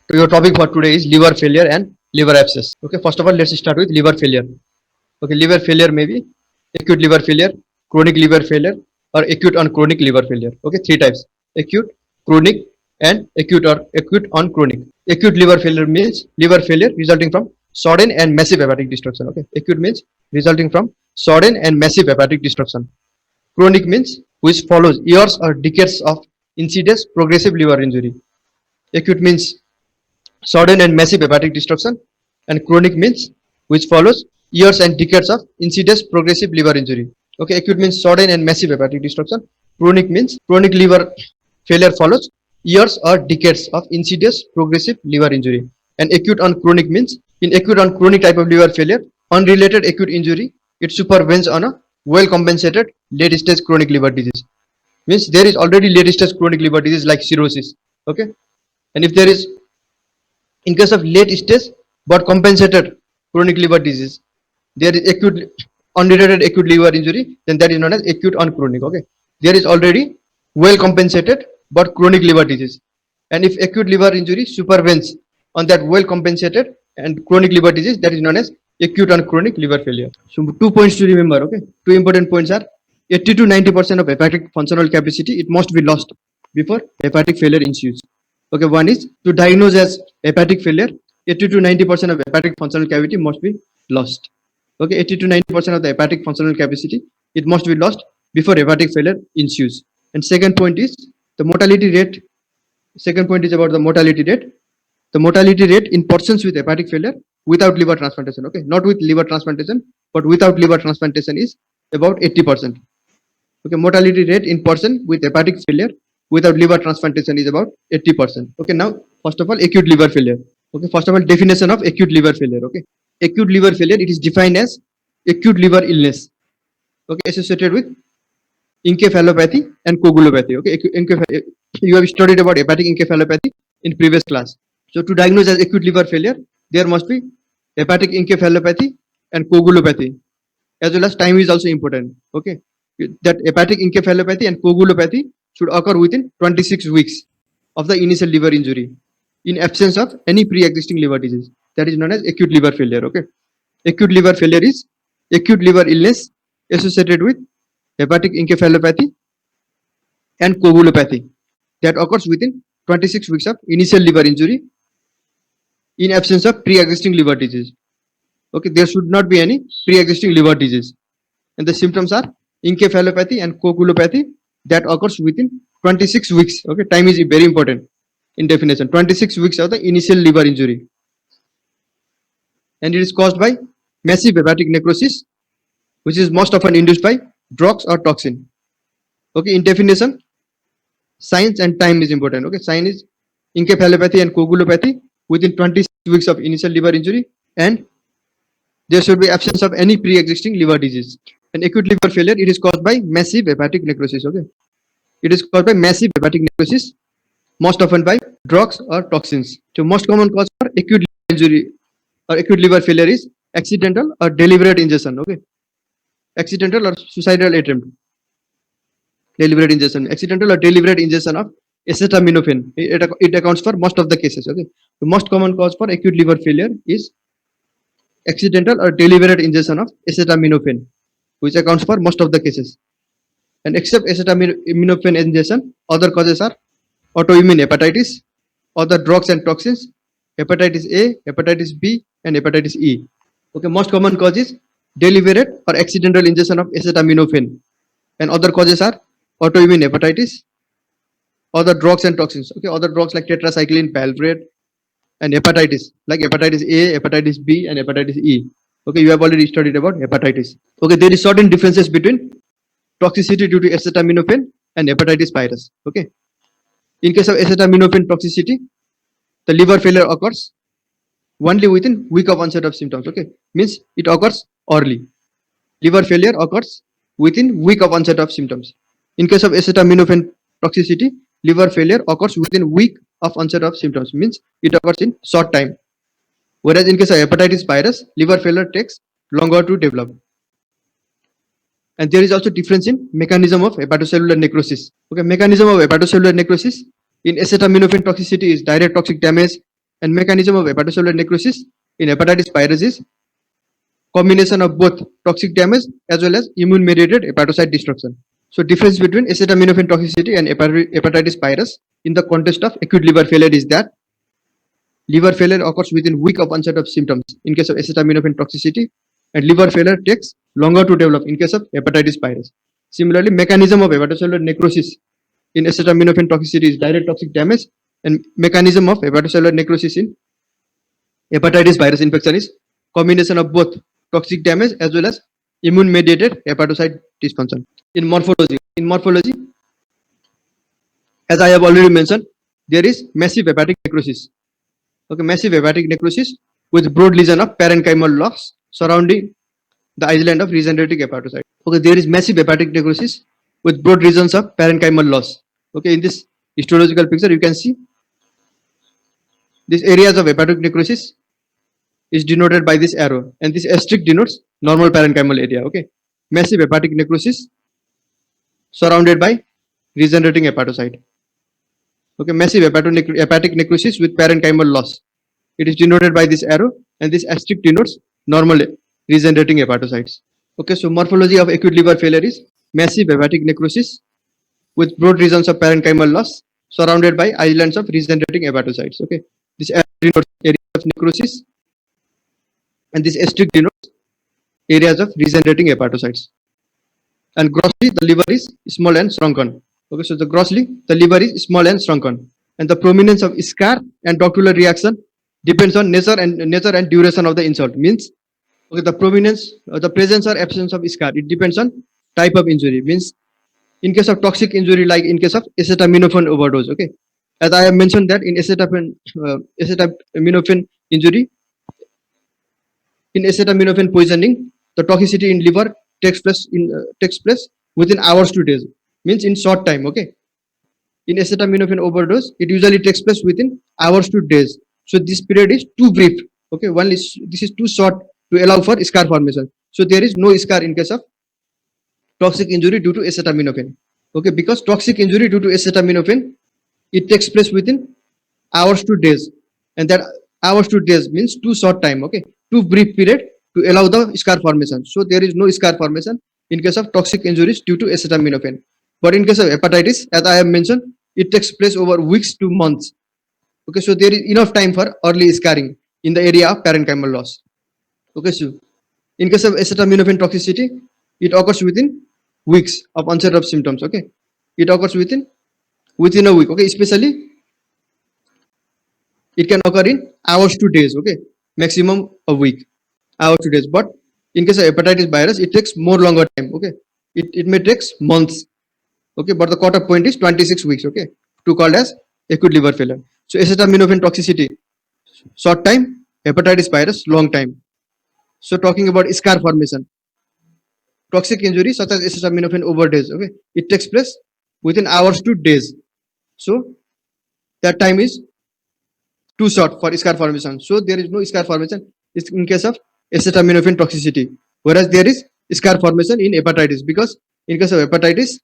So your topic for today is liver failure and liver abscess. Okay, first of all, let's start with liver failure. Okay, liver failure may be acute liver failure, chronic liver failure, or acute on chronic liver failure. Okay, three types: acute, chronic, and acute or acute on chronic. Acute liver failure means liver failure resulting from sudden and massive hepatic destruction. Okay, acute means resulting from sudden and massive hepatic destruction. Chronic means which follows years or decades of insidious progressive liver injury. Acute means sudden and massive hepatic destruction, and chronic means which follows years and decades of insidious progressive liver injury. Okay, acute means sudden and massive hepatic destruction. Chronic means chronic liver failure follows years or decades of insidious progressive liver injury. And acute on chronic means in acute on chronic type of liver failure, unrelated acute injury, it supervenes on a well compensated late stage chronic liver disease. Means there is already late stage chronic liver disease like cirrhosis. Okay, and if there is in case of late stage but compensated chronic liver disease, there is acute unrelated acute liver injury, then that is known as acute on chronic. Okay, there is already well compensated but chronic liver disease, and if acute liver injury supervenes on that well compensated and chronic liver disease, that is known as acute on chronic liver failure. So 2 points to remember. Okay, two important points are 80 to 90% of hepatic functional capacity it must be lost before hepatic failure ensues. Okay, one is to diagnose as hepatic failure, 80 to 90% of hepatic functional cavity must be lost. Okay, 80 to 90% of the hepatic functional capacity it must be lost before hepatic failure ensues. And second point is the mortality rate. Second point is about the mortality rate. The mortality rate in persons with hepatic failure without liver transplantation. Okay, not with liver transplantation, but without liver transplantation is about 80%. Okay, mortality rate in person with hepatic failure without liver transplantation is about 80%. Okay, now first of all, acute liver failure. Okay, first of all, definition of acute liver failure. Okay, acute liver failure it is defined as acute liver illness. Okay, associated with encephalopathy and coagulopathy. Okay, you have studied about hepatic encephalopathy in previous class. So to diagnose as acute liver failure, there must be hepatic encephalopathy and coagulopathy, as well as time is also important. Okay, that hepatic encephalopathy and coagulopathy should occur within 26 weeks of the initial liver injury in absence of any pre-existing liver disease. That is known as acute liver failure. Okay, acute liver failure is acute liver illness associated with hepatic encephalopathy and coagulopathy that occurs within 26 weeks of initial liver injury in absence of pre-existing liver disease. Okay, there should not be any pre-existing liver disease, and the symptoms are encephalopathy and coagulopathy that occurs within 26 weeks. Okay, time is very important in definition. 26 weeks of the initial liver injury, and it is caused by massive hepatic necrosis, which is most often induced by drugs or toxin. Okay, in definition, signs and time is important. Okay, sign is encephalopathy and coagulopathy within 26 weeks of initial liver injury, and there should be absence of any pre-existing liver disease. And acute liver failure, it is caused by massive hepatic necrosis. Okay, it is caused by massive hepatic necrosis, most often by drugs or toxins. So most common cause for acute liver injury or acute liver failure is accidental or deliberate ingestion. Okay, accidental or suicidal attempt. Deliberate ingestion, accidental or deliberate ingestion of acetaminophen. It accounts for most of the cases. Okay, the most common cause for acute liver failure is accidental or deliberate ingestion of acetaminophen, which accounts for most of the cases. And except acetaminophen ingestion, other causes are autoimmune hepatitis, other drugs and toxins, hepatitis A, hepatitis B, and hepatitis E. Okay, most common cause is deliberate or accidental ingestion of acetaminophen, and other causes are autoimmune hepatitis, other drugs and toxins. Okay, other drugs like tetracycline, valproate, and hepatitis like hepatitis A, hepatitis B, and hepatitis E. Okay, you have already studied about hepatitis. Okay, there is certain differences between toxicity due to acetaminophen and hepatitis virus. Okay, in case of acetaminophen toxicity, the liver failure occurs only within week of onset of symptoms. Okay, means it occurs early. Liver failure occurs within week of onset of symptoms. In case of acetaminophen toxicity, liver failure occurs within week of onset of symptoms, means it occurs in short time. Whereas in case of hepatitis virus, liver failure takes longer to develop. And there is also difference in mechanism of hepatocellular necrosis. Okay, mechanism of hepatocellular necrosis in acetaminophen toxicity is direct toxic damage And mechanism of hepatocellular necrosis in hepatitis virus is combination of both toxic damage as well as immune-mediated hepatocyte destruction. So difference between acetaminophen toxicity and hepatitis virus in the context of acute liver failure is that liver failure occurs within week of onset of symptoms in case of acetaminophen toxicity, and liver failure takes longer to develop in case of hepatitis virus. Similarly, mechanism of hepatocellular necrosis in acetaminophen toxicity is direct toxic damage, and mechanism of hepatocellular necrosis in hepatitis virus infection is combination of both toxic damage as well as immune-mediated hepatocyte dysfunction. In morphology, as I have already mentioned, there is massive hepatic necrosis. Okay, massive hepatic necrosis with broad lesion of parenchymal loss surrounding the island of regenerating hepatocyte. Okay, there is massive hepatic necrosis with broad regions of parenchymal loss. Okay, in this histological picture, you can see these areas of hepatic necrosis is denoted by this arrow, and this asterisk denotes normal parenchymal area. Okay, massive hepatic necrosis surrounded by regenerating hepatocyte. Okay, massive hepatic necrosis with parenchymal loss. It is denoted by this arrow, and this asterisk denotes normal regenerating hepatocytes. Okay, so morphology of acute liver failure is massive hepatic necrosis with broad regions of parenchymal loss surrounded by islands of regenerating hepatocytes. Okay, this arrow denotes areas of necrosis, and this asterisk denotes areas of regenerating hepatocytes. And grossly, the liver is small and shrunken. Okay, so grossly, the liver is small and shrunken, and the prominence of scar and doctular reaction depends on nature and duration of the insult. Means, okay, the prominence, the presence or absence of scar, it depends on type of injury. Means, in case of toxic injury, like in case of acetaminophen overdose. Okay, as I have mentioned that in acetaminophen injury, in acetaminophen poisoning, the toxicity in liver takes place within hours to days. Means in short time. Okay, in acetaminophen overdose, it usually takes place within hours to days. So this period is too brief. Okay, this is too short to allow for scar formation. So there is no scar in case of toxic injury due to acetaminophen. Okay, because toxic injury due to acetaminophen, it takes place within hours to days, and that hours to days means too short time. Okay, too brief period to allow the scar formation. So there is no scar formation in case of toxic injuries due to acetaminophen. But in case of hepatitis, as I have mentioned, it takes place over weeks to months. Okay, so there is enough time for early scarring in the area of parenchymal loss. Okay, so in case of acetaminophen toxicity, it occurs within weeks of onset of symptoms. Okay, it occurs within a week. Okay, especially it can occur in hours to days. Okay, maximum a week, hours to days. But in case of hepatitis virus, it takes more longer time. Okay, it may take months. Okay, but the cutoff point is 26 weeks. Okay, to called as acute liver failure. So acetaminophen toxicity, short time; hepatitis virus, long time. So talking about scar formation, toxic injury such as acetaminophen overdose. Okay, it takes place within hours to days. So that time is too short for scar formation. So there is no scar formation in case of acetaminophen toxicity, whereas there is scar formation in hepatitis, because in case of hepatitis,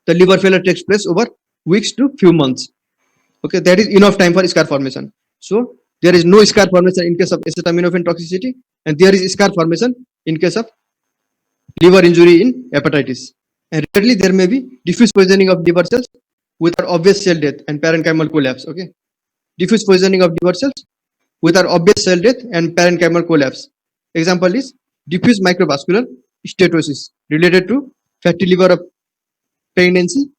the liver failure takes place over weeks to few months. Okay, that is enough time for scar formation. So there is no scar formation in case of acetaminophen toxicity, and there is scar formation in case of liver injury in hepatitis. And rarely there may be diffuse poisoning of liver cells without obvious cell death and parenchymal collapse. Okay, diffuse poisoning of liver cells without obvious cell death and parenchymal collapse. Example is diffuse microvascular steatosis related to fatty liver of pregnancy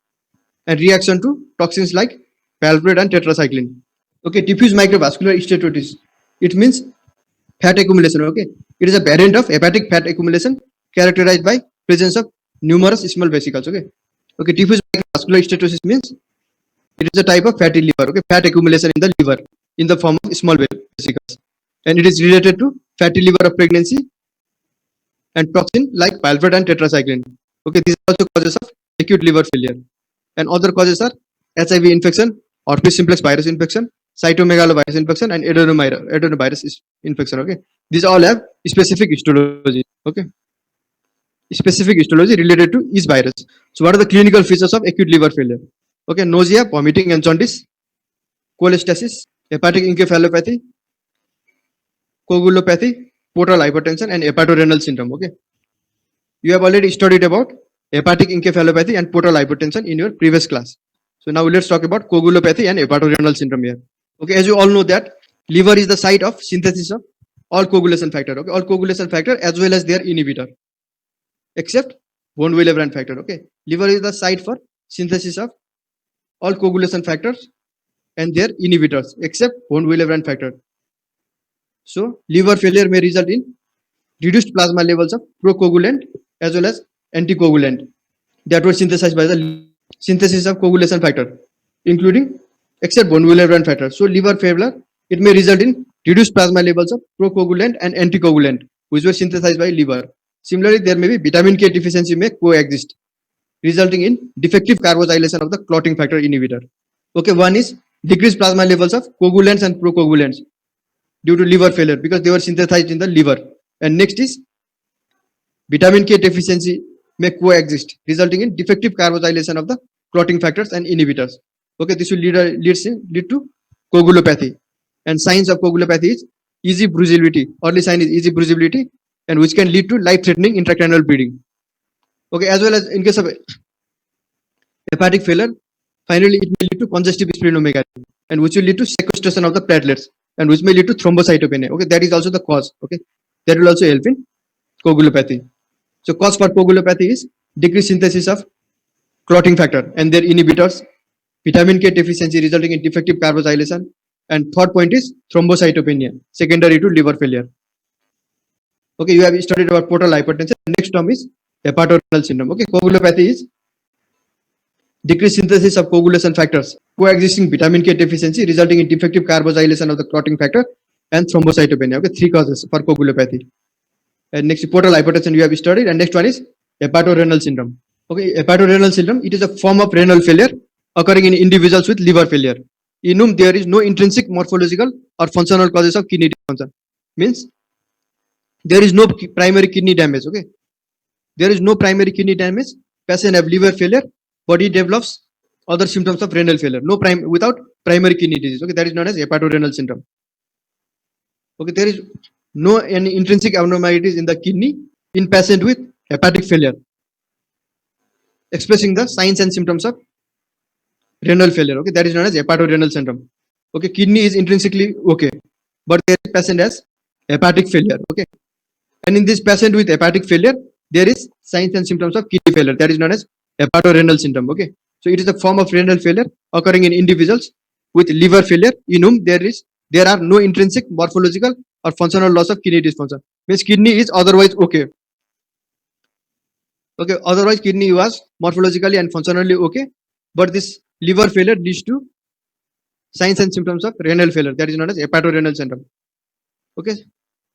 and reaction to toxins like valproate and tetracycline. Okay, diffuse microvascular steatosis, it means fat accumulation. Okay, it is a variant of hepatic fat accumulation characterized by presence of numerous small vesicles. Okay, diffuse microvascular steatosis means it is a type of fatty liver. Okay, fat accumulation in the liver in the form of small vesicles, and it is related to fatty liver of pregnancy and toxin like valproate and tetracycline. Okay, these are also causes of acute liver failure, and other causes are HIV infection, herpes simplex virus infection, cytomegalovirus infection, and adenovirus infection. Okay, these all have specific histology. Okay, specific histology related to each virus. So what are the clinical features of acute liver failure? Okay, nausea, vomiting and jaundice, cholestasis, hepatic encephalopathy, coagulopathy, portal hypertension, and hepatorenal syndrome. Okay, you have already studied about hepatic encephalopathy and portal hypertension in your previous class. So now let's talk about coagulopathy and hepatorenal syndrome here. Okay, as you all know that liver is the site of synthesis of all coagulation factor. Okay, all coagulation factor as well as their inhibitor, except von Willebrand factor. Okay, liver is the site for synthesis of all coagulation factors and their inhibitors, except von Willebrand factor. So liver failure may result in reduced plasma levels of procoagulant as well as anticoagulant that were synthesized by the synthesis of coagulation factor, including except von Willebrand factor. So liver failure, it may result in reduced plasma levels of procoagulant and anticoagulant, which were synthesized by liver. Similarly, there may be vitamin K deficiency may coexist, resulting in defective carboxylation of the clotting factor inhibitor. Okay, one is decreased plasma levels of coagulants and procoagulants due to liver failure because they were synthesized in the liver. And next is vitamin K deficiency may coexist, resulting in defective carboxylation of the clotting factors and inhibitors. Okay, this will lead to coagulopathy. And signs of coagulopathy is easy bruisability. Early sign is easy bruisability, and which can lead to life-threatening intracranial bleeding. Okay, as well as in case of hepatic failure, finally it may lead to congestive splenomegaly, and which will lead to sequestration of the platelets, and which may lead to thrombocytopenia. Okay, that is also the cause. Okay, that will also help in coagulopathy. So cause for coagulopathy is decreased synthesis of clotting factor and their inhibitors, vitamin K deficiency resulting in defective carboxylation, and third point is thrombocytopenia secondary to liver failure. Okay, you have studied about portal hypertension. Next term is hepatorenal syndrome. Okay, coagulopathy is decreased synthesis of coagulation factors, coexisting vitamin K deficiency resulting in defective carboxylation of the clotting factor, and thrombocytopenia. Okay, three causes for coagulopathy. And next, portal hypertension you have studied, and next one is hepatorenal syndrome. Okay, hepatorenal syndrome, it is a form of renal failure occurring in individuals with liver failure, in whom there is no intrinsic morphological or functional causes of kidney dysfunction. Means there is no primary kidney damage. Okay, there is no primary kidney damage. Patient have liver failure, body develops other symptoms of renal failure. No without primary kidney disease. Okay, that is known as hepatorenal syndrome. Okay, there is no any intrinsic abnormalities in the kidney in patient with hepatic failure, expressing the signs and symptoms of renal failure. Okay, that is known as hepatorenal syndrome. Okay, kidney is intrinsically okay, but there is patient has hepatic failure. Okay, and in this patient with hepatic failure, there is signs and symptoms of kidney failure. That is known as hepatorenal syndrome. Okay, so it is a form of renal failure occurring in individuals with liver failure, in whom there are no intrinsic morphological or functional loss of kidney dysfunction. Means kidney is otherwise okay. Okay, otherwise kidney was morphologically and functionally okay, but this liver failure leads to signs and symptoms of renal failure. That is known as hepatorenal syndrome. Okay,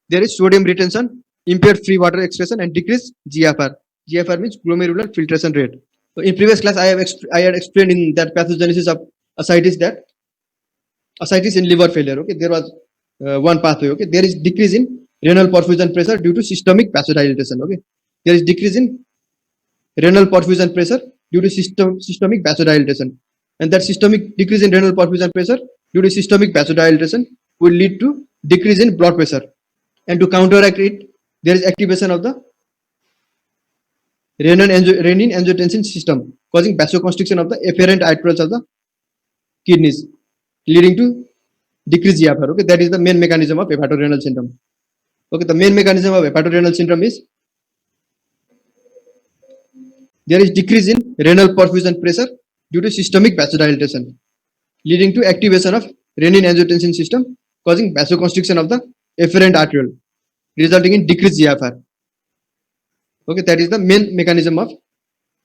there is sodium retention, impaired free water excretion, and decreased GFR. GFR means glomerular filtration rate. So in previous class, I had explained in that pathogenesis of ascites that ascites in liver failure. Okay, there was one pathway. Okay, there is decrease in renal perfusion pressure due to systemic vasodilatation. Okay, there is decrease in renal perfusion pressure due to systemic vasodilatation, and that systemic decrease in renal perfusion pressure due to systemic vasodilatation will lead to decrease in blood pressure, and to counteract it, there is activation of the renin-angiotensin system, causing vasoconstriction of the efferent arterioles of the kidneys, leading to decreased GFR. Okay, that is the main mechanism of hepatorenal syndrome. Okay, the main mechanism of hepatorenal syndrome is there is decrease in renal perfusion pressure due to systemic vasodilatation, leading to activation of renin-angiotensin system, causing vasoconstriction of the efferent arteriole, resulting in decreased GFR. Okay, that is the main mechanism of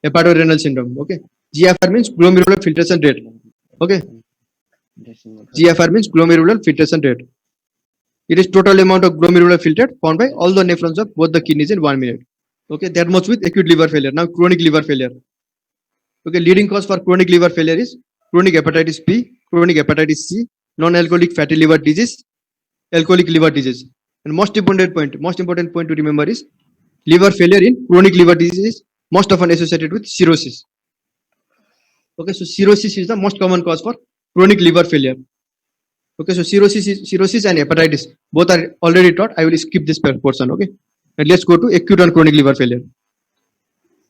hepatorenal syndrome. Okay, GFR means glomerular filtration rate. Okay, GFR means glomerular filtration rate. It is total amount of glomerular filtered found by all the nephrons of both the kidneys in 1 minute. Okay, that much with acute liver failure. Now chronic liver failure. Okay, leading cause for chronic liver failure is chronic hepatitis B, chronic hepatitis C, non-alcoholic fatty liver disease, alcoholic liver disease. And most important point to remember is liver failure in chronic liver disease is most often associated with cirrhosis. Okay, so cirrhosis is the most common cause for chronic liver failure. Okay, so cirrhosis and hepatitis both are already taught. I will skip this portion. Okay, and let's go to acute and chronic liver failure.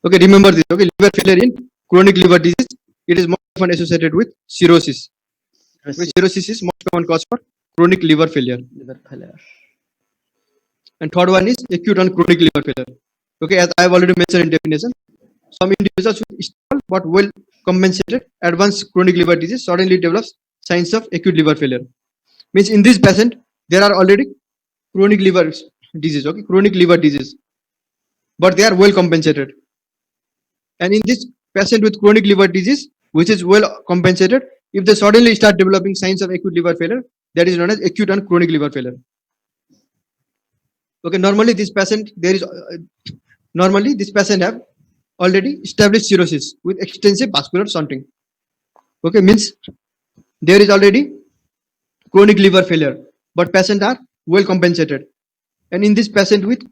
Okay, remember this. Okay, liver failure in chronic liver disease, it is more often associated with cirrhosis. Okay, cirrhosis is most common cause for chronic liver failure. And third one is acute and chronic liver failure. Okay, as I have already mentioned in definition, some individuals with small but well compensated advanced chronic liver disease suddenly develops signs of acute liver failure. Means in this patient there are already chronic liver disease. Okay, chronic liver disease, but they are well compensated. And in this patient with chronic liver disease, which is well compensated, if they suddenly start developing signs of acute liver failure, that is known as acute and chronic liver failure. Okay, normally this patient have already established cirrhosis with extensive vascular shunting. Okay, means there is already chronic liver failure, but patients are well compensated. And in this patient with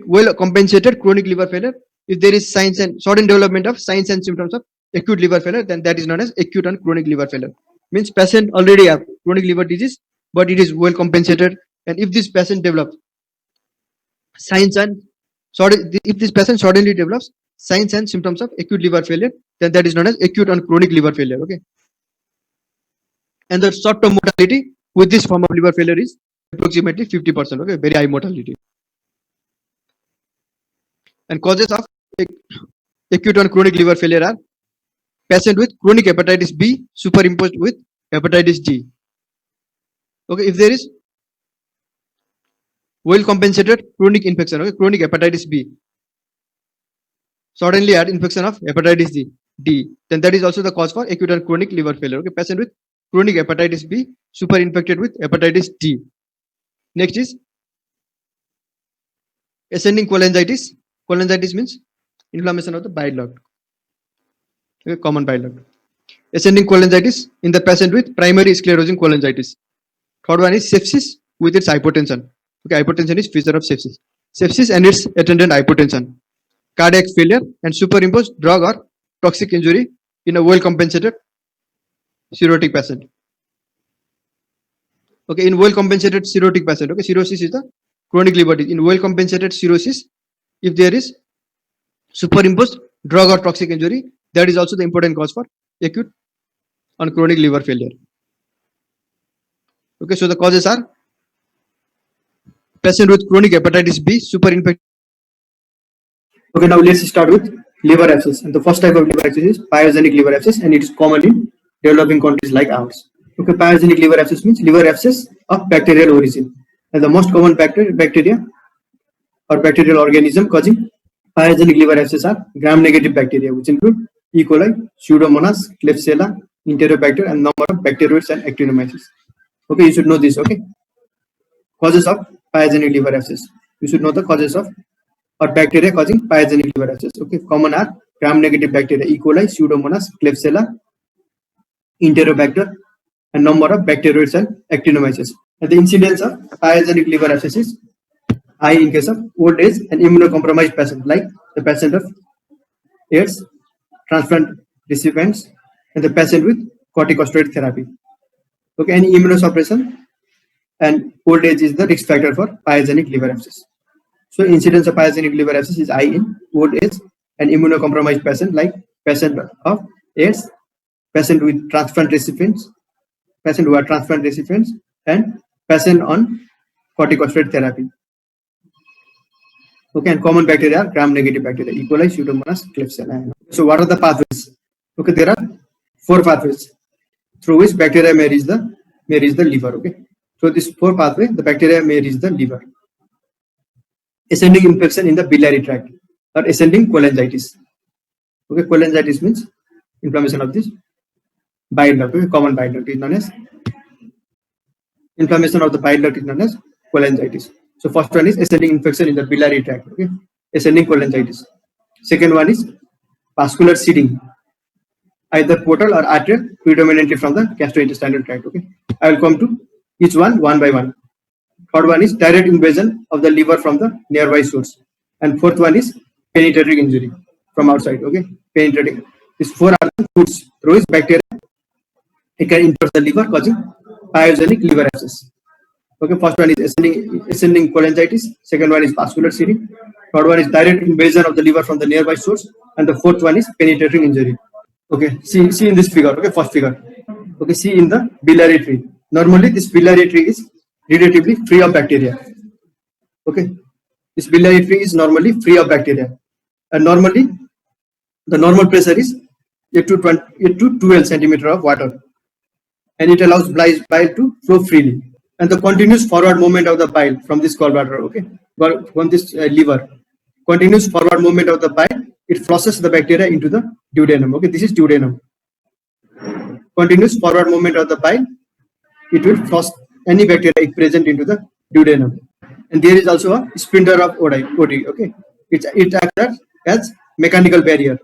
well compensated chronic liver failure, if there is signs and sudden development of signs and symptoms of acute liver failure, then that is known as acute and chronic liver failure. Means patient already have chronic liver disease, but it is well compensated. And if this patient develops signs and if this patient suddenly develops signs and symptoms of acute liver failure, then that is known as acute and chronic liver failure. Okay, and the short-term mortality with this form of liver failure is approximately 50%. Okay, very high mortality. And causes of acute and chronic liver failure are patient with chronic hepatitis B superimposed with hepatitis D. Okay, if there is well compensated chronic infection, okay, chronic hepatitis B, suddenly add infection of hepatitis D, then that is also the cause for acute and chronic liver failure. Okay, patient with chronic hepatitis B super infected with hepatitis D. Next is ascending cholangitis. Cholangitis means inflammation of the bile duct. Okay, common bile duct. Ascending cholangitis in the patient with primary sclerosing cholangitis. Third one is sepsis with its hypotension. Okay, hypotension is feature of sepsis. Sepsis and its attendant hypotension, cardiac failure, and superimposed drug or toxic injury in a well compensated cirrhotic patient. Okay, in well compensated cirrhotic patient, okay, cirrhosis is the chronic liver disease. In well compensated cirrhosis, if there is superimposed drug or toxic injury, that is also the important cause for acute and chronic liver failure. Okay, so the causes are patient with chronic hepatitis B super infected. Okay, now let's start with liver abscess. And the first type of liver abscess is pyogenic liver abscess, and it is common in developing countries like ours. Okay, pyogenic liver abscess means liver abscess of bacterial origin, and the most common bacteria or bacterial organism causing pyogenic liver abscess are gram-negative bacteria, which include E. coli, Pseudomonas, Klebsiella, Enterobacter, and number of bacteroids and actinomyces. Okay, you should know this. Okay, causes of pyogenic liver abscess. You should know the causes of or bacteria causing pyogenic liver abscess. Okay, common are gram-negative bacteria, E. coli, Pseudomonas, Klebsiella, Enterobacter, and number of bacteroids and actinomyces. And the incidence of pyogenic liver abscess is high in case of old age and immunocompromised patient, like the patient of AIDS, transplant recipients, and the patient with corticosteroid therapy. Okay, any immunosuppression and old age is the risk factor for pyogenic liver abscess. So incidence of pyogenic liver abscess is high in old age and immunocompromised patient, like patient of AIDS, patient with transplant recipients, patient who are transplant recipients, and patient on corticosteroid therapy. Okay, and common bacteria are gram-negative bacteria, E. coli, Pseudomonas, Klebsiella. So what are the pathways? Okay, there are 4 pathways through which bacteria may reach the liver. Okay, so this 4 pathway, the bacteria may reach the liver. Ascending infection in the biliary tract or ascending cholangitis. Okay, cholangitis means inflammation of this bile duct. Okay, common bile duct is known as inflammation of the bile duct is known as cholangitis. So first one is ascending infection in the biliary tract. Okay, ascending cholangitis. Second one is vascular seeding, either portal or arterial, predominantly from the gastrointestinal tract. Okay, I will come to each one by one. Third one is direct invasion of the liver from the nearby source, and fourth one is penetrating injury from outside. Okay, penetrating. These 4 are the routes through which bacteria it can enter the liver, causing pyogenic liver abscess. Okay, first one is ascending cholangitis, second one is vascular seeding, third one is direct invasion of the liver from the nearby source, and the fourth one is penetrating injury. Okay, see in this figure. Okay, first figure. Okay, see in the biliary tree. Normally, this biliary tree is relatively free of bacteria. Okay, this biliary tree is normally free of bacteria, and normally the normal pressure is 8 to 12 centimeter of water, and it allows bile to flow freely. And the continuous forward movement of the bile from this gallbladder, okay, from this liver, continuous forward movement of the bile, it flushes the bacteria into the duodenum. Okay, this is duodenum. Continuous forward movement of the bile, it will flush any bacteria if present into the duodenum. And there is also a sphincter of Oddi. Okay, it acts as mechanical barrier,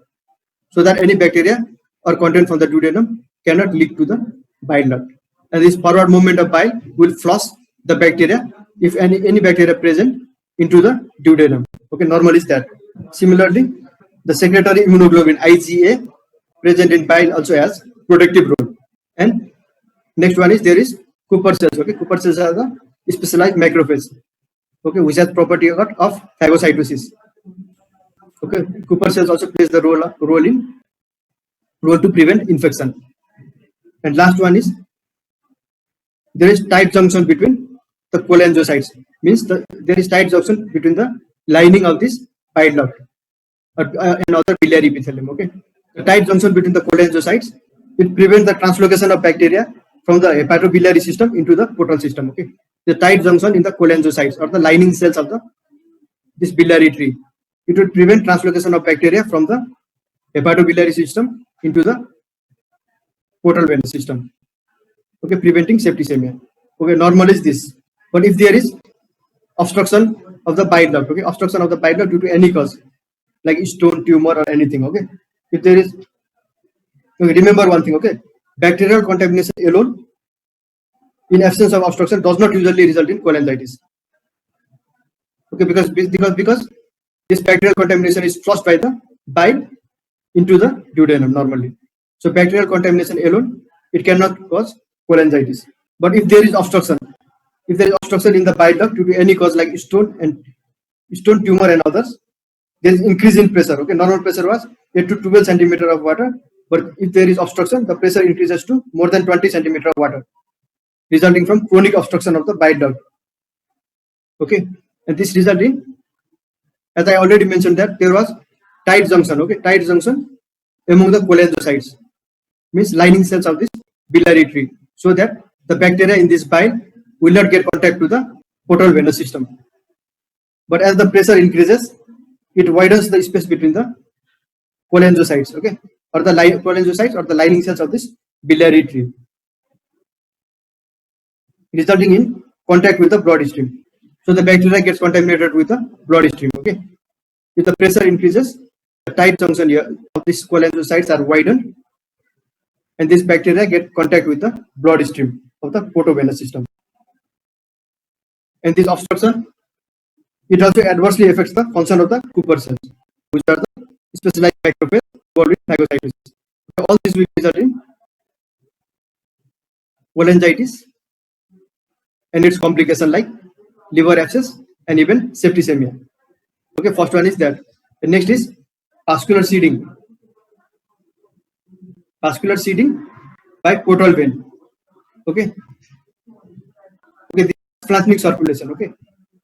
so that any bacteria or content from the duodenum cannot leak to the bile duct. And this forward movement of bile will flush the bacteria, if any bacteria present, into the duodenum. Okay, normal is that. Similarly, the secretory immunoglobulin IgA present in bile also has protective role. And next one is there is Cooper cells. Okay, Cooper cells are the specialized macrophage. Okay, which has property of phagocytosis. Okay, Cooper cells also plays the role to prevent infection. And last one is there is tight junction between the cholangiocytes. Means there is tight junction between the lining of this bile duct and other biliary epithelium. Okay, the tight junction between the cholangiocytes, it prevents the translocation of bacteria from the hepatobiliary system into the portal system. Okay, the tight junction in the cholangiocytes or the lining cells of this biliary tree, it will prevent translocation of bacteria from the hepatobiliary system into the portal venous system. Okay, preventing septicemia. Okay, normal is this. But if there is obstruction of the bile duct, okay, obstruction of the bile duct due to any cause, like stone, tumor, or anything, okay, if there is, okay, remember one thing, okay, bacterial contamination alone, in absence of obstruction, does not usually result in cholangitis. Okay, because this bacterial contamination is flushed by the bile into the duodenum normally. So bacterial contamination alone, it cannot cause cholangitis. But if there is obstruction, in the bile duct due to any cause like stone, tumor, and others, there is increase in pressure. Okay, normal pressure was 8 to 12 centimeter of water, but if there is obstruction, the pressure increases to more than 20 centimeter of water, resulting from chronic obstruction of the bile duct. Okay, and this result in, as I already mentioned, that there was tight junction. Okay, tight junction among the cholangiocytes, means lining cells of this biliary tree, so that the bacteria in this bile will not get contact to the portal venous system. But as the pressure increases, it widens the space between the cholangiocytes, okay, or the cholangiocytes or the lining cells of this biliary tree, resulting in contact with the blood stream. So the bacteria gets contaminated with the blood stream. Okay, if the pressure increases, the tight junction here of these cholangiocytes are widened, and this bacteria get contact with the blood stream of the portovenous system. And this obstruction, it also adversely affects the function of the Cooper cells, which are the specialized macrophage involved in phagocytosis. All these will result in cholangitis and its complication like liver abscess and even septicemia. Okay, first one is that. The next is vascular seeding. Vascular seeding by portal vein. Okay. Okay, this is plasmic circulation. Okay.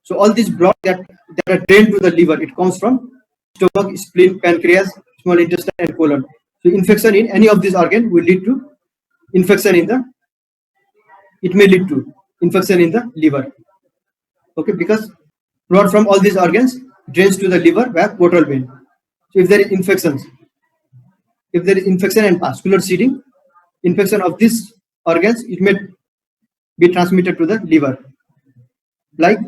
So all this blood that are drained to the liver, it comes from stomach, spleen, pancreas, small intestine, and colon. So infection in any of these organs will lead to infection in the. It may lead to infection in the liver. Okay, because blood from all these organs drains to the liver via portal vein. So if there is infection and vascular seeding, infection of these organs, it may be transmitted to the liver, like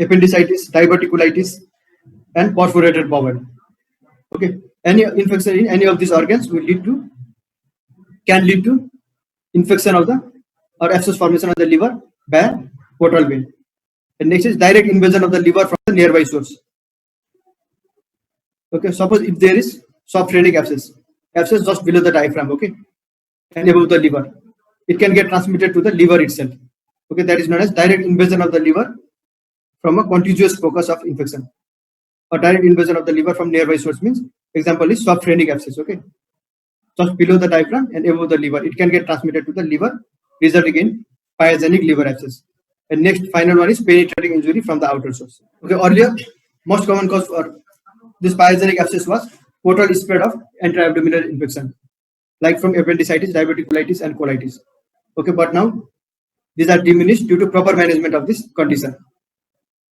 appendicitis, diverticulitis, and perforated bowel. Okay, any infection in any of these organs can lead to infection of the or abscess formation of the liver via portal vein. And next is direct invasion of the liver from the nearby source. Okay, suppose if there is soft phrenic abscess just below the diaphragm, okay, and above the liver. it can get transmitted to the liver itself. Okay, that is known as direct invasion of the liver from a contiguous focus of infection. Or direct invasion of the liver from nearby source means, example is soft phrenic abscess. Okay, just below the diaphragm and above the liver, it can get transmitted to the liver, resulting in pyogenic liver abscess. And next, final one is penetrating injury from the outer source. Okay, earlier, most common cause for this pyogenic abscess was portal spread of intra-abdominal infection, like from appendicitis, diverticulitis, and colitis. Okay, but now these are diminished due to proper management of this condition.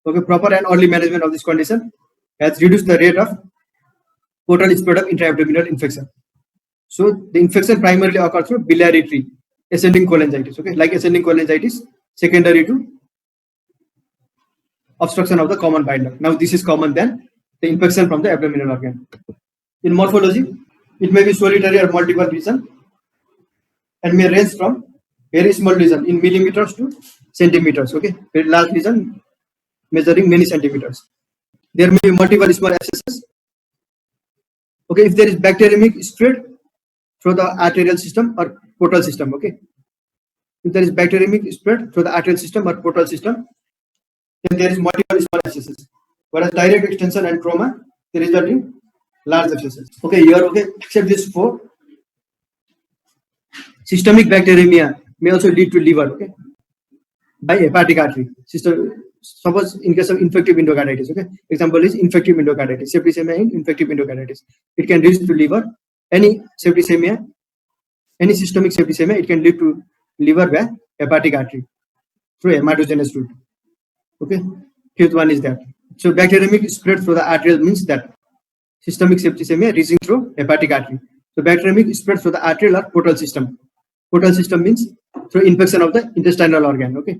Okay, proper and early management of this condition has reduced the rate of portal spread of intra-abdominal infection. So the infection primarily occurs through biliary tree, ascending cholangitis. Okay, like ascending cholangitis, secondary to obstruction of the common bile duct. Now this is common than the infection from the abdominal organ. In morphology, it may be solitary or multiple lesion and may range from very small lesion in millimeters to centimeters. Okay, very large lesion measuring many centimeters. There may be multiple small abscesses. Okay, if there is bacteremic spread through the arterial system or portal system. Okay, if there is bacteremic spread through the arterial system or portal system, then there is multiple small abscesses. Whereas direct extension and trauma, they result in large abscesses. Okay, here, okay, except this four, systemic bacteremia may also lead to liver, okay, by hepatic artery. Suppose in case of infective endocarditis, okay, example is infective endocarditis, septicemia in infective endocarditis. It can lead to liver. Any septicemia, any systemic septicemia, it can lead to liver by hepatic artery through hematogenous route. Okay, fifth one is that. So bacteremic spread through the arterial means that systemic septicemia reaching through hepatic artery. So bacteremic spread through the arterial or portal system. Portal system means through infection of the intestinal organ. Okay,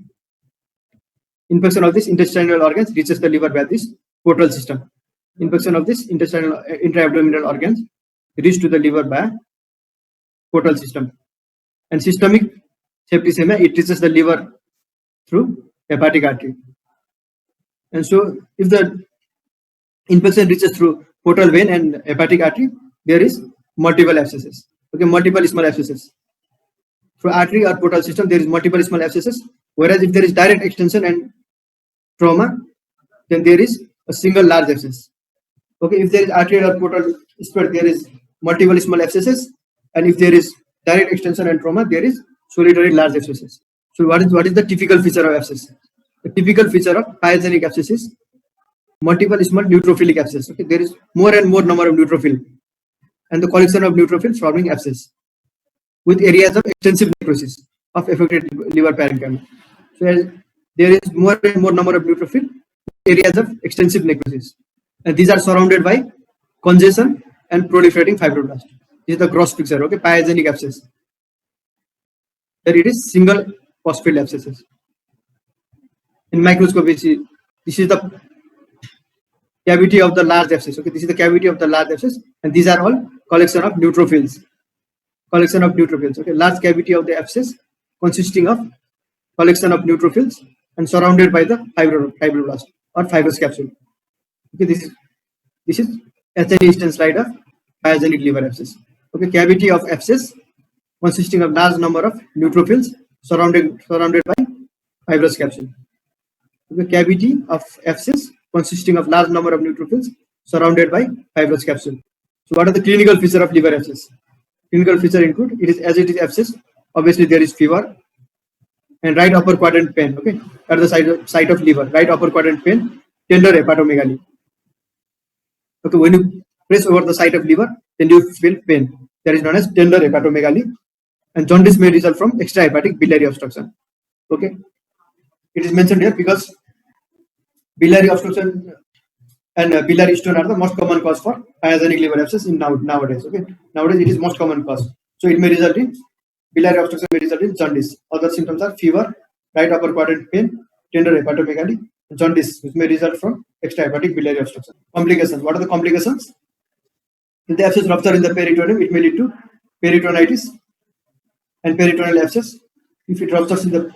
infection of this intestinal organs reaches the liver by this portal system. Infection of this intestinal intra-abdominal organs reach to the liver by portal system. And systemic septicemia, it reaches the liver through hepatic artery. And so if the infection reaches through portal vein and hepatic artery, there is multiple abscesses. Okay, multiple small abscesses. Through artery or portal system, there is multiple small abscesses. Whereas if there is direct extension and trauma, then there is a single large abscess. Okay, if there is arterial or portal spread, there is multiple small abscesses. And if there is direct extension and trauma, there is solitary large abscesses. So what is the typical feature of abscess? The typical feature of pyogenic abscess is multiple small neutrophilic abscess. Okay, there is more and more number of neutrophil and the collection of neutrophils forming abscess with areas of extensive necrosis of affected liver parenchyma. So there is more and more number of neutrophil areas of extensive necrosis, and these are surrounded by congestion and proliferating fibroblast. This is the gross picture. Okay, pyogenic abscess. There it is single phosphate abscesses. In microscope, we see this is the cavity of the large abscess. Okay, this is the cavity of the large abscess, and these are all collection of neutrophils. Collection of neutrophils. Okay, large cavity of the abscess consisting of collection of neutrophils and surrounded by the fibroblast or fibrous capsule. Okay, this is an instant slide of pyogenic liver abscess. Okay, cavity of abscess consisting of large number of neutrophils surrounded by fibrous capsule. Okay, cavity of abscess consisting of large number of neutrophils surrounded by fibrous capsule. So what are the clinical feature of liver abscess? Clinical feature include it is abscess. Obviously there is fever and right upper quadrant pain. Okay, at the site of liver, right upper quadrant pain, tender hepatomegaly. Okay, when you press over the site of liver, then you feel pain. That is known as tender hepatomegaly, and jaundice may result from extrahepatic biliary obstruction. Okay, it is mentioned here because biliary obstruction and biliary stone are the most common cause for pyogenic liver abscess in nowadays. Okay, nowadays it is most common cause. So it may result in biliary obstruction, may result in jaundice. Other symptoms are fever, right upper quadrant pain, tender hepatomegaly, jaundice, which may result from extrahepatic biliary obstruction. Complications. What are the complications? If the abscess rupture in the peritoneum, it may lead to peritonitis and peritoneal abscess. If it ruptures in the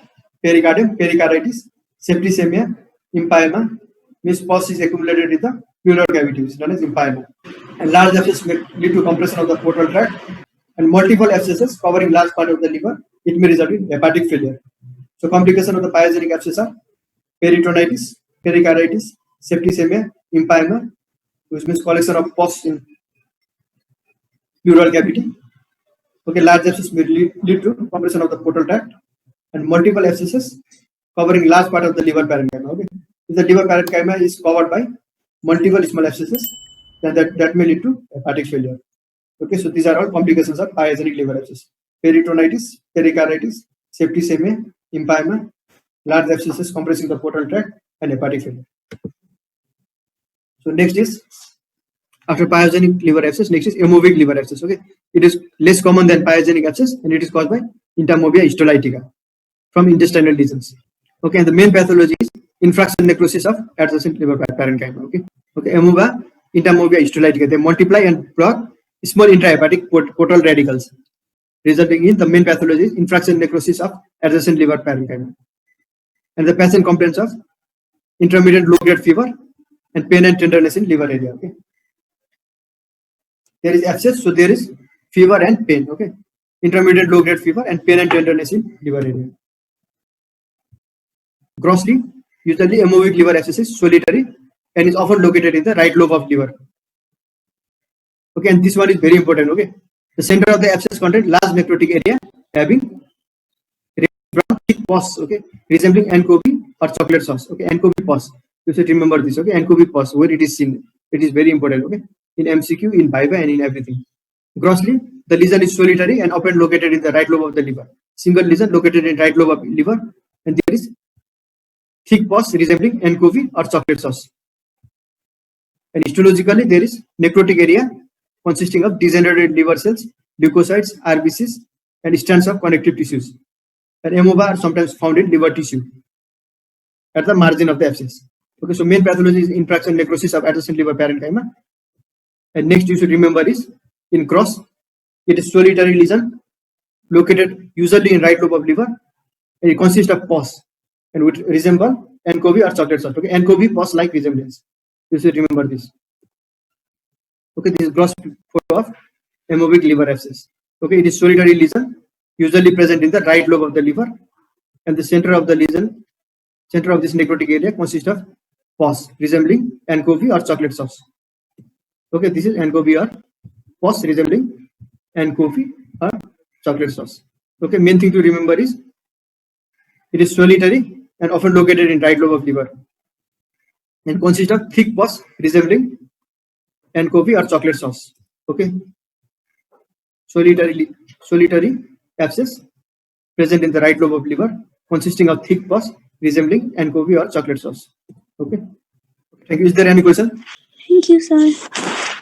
pericardium, pericarditis, septicemia, empyema, means pus is accumulated in the pleural cavity, which is known as empyema. And large abscess may lead to compression of the portal tract and multiple abscesses covering large part of the liver, it may result in hepatic failure. So complications of the pyogenic abscess are peritonitis, pericarditis, septicemia, empyema, which means collection of pus in pleural cavity. Okay, large abscess may lead to compression of the portal tract, and multiple abscesses covering large part of the liver parenchyma. Okay, if the liver parenchyma is covered by multiple small abscesses, then that may lead to hepatic failure. Okay, so these are all complications of pyogenic liver abscess: peritonitis, pericarditis, septicemia, empyema, large abscesses compressing the portal tract, and hepatic failure. So next is, after pyogenic liver abscess, next is amoebic liver abscess. Okay, it is less common than pyogenic abscess, and it is caused by entamovia histolytica from intestinal lesions. Okay, and the main pathology is infraction necrosis of adjacent liver parenchyma. Okay, amoeba, entamovia histolytica, they multiply and block small intrahepatic portal radicals, resulting in the main pathology is infraction necrosis of adjacent liver parenchyma. And the patient complains of intermittent low-grade fever and pain and tenderness in liver area. Okay, there is abscess, so there is fever and pain. Okay, intermittent low-grade fever and pain and tenderness in liver area. Grossly, usually amoebic liver abscess is solitary and is often located in the right lobe of liver. Okay, and this one is very important. Okay, the center of the abscess contains large necrotic area having brown thick pus. Okay, resembling anchovy or chocolate sauce. Okay, anchovy pus. You should remember this. Okay, anchovy pus, where it is seen. It is very important. Okay, in MCQ, in Viva, and in everything. Grossly, the lesion is solitary and often located in the right lobe of the liver. Single lesion located in right lobe of liver, and there is thick pus resembling anchovy or chocolate sauce. And histologically, there is necrotic area consisting of degenerated liver cells, leukocytes, RBCs, and strands of connective tissues. And amoeba are sometimes found in liver tissue at the margin of the abscess. Okay, so main pathology is infraction necrosis of adjacent liver parenchyma. And next you should remember is, in cross, it is solitary lesion located usually in right lobe of liver, and it consists of pus and would resemble anchovy or chocolate sauce. Okay, anchovy pus like resemblance. You should remember this. Okay, this is gross photo of amoebic liver abscess. Okay, it is solitary lesion usually present in the right lobe of the liver, and the center of the lesion, center of this necrotic area consists of pus resembling anchovy or chocolate sauce. Okay, this is anchovy or pus resembling anchovy or chocolate sauce. Okay, main thing to remember is it is solitary and often located in right lobe of liver and consists of thick pus resembling anchovy or chocolate sauce. Okay, solitary abscess present in the right lobe of liver consisting of thick pus resembling anchovy or chocolate sauce. Okay, thank you. Is there any question? Thank you, sir.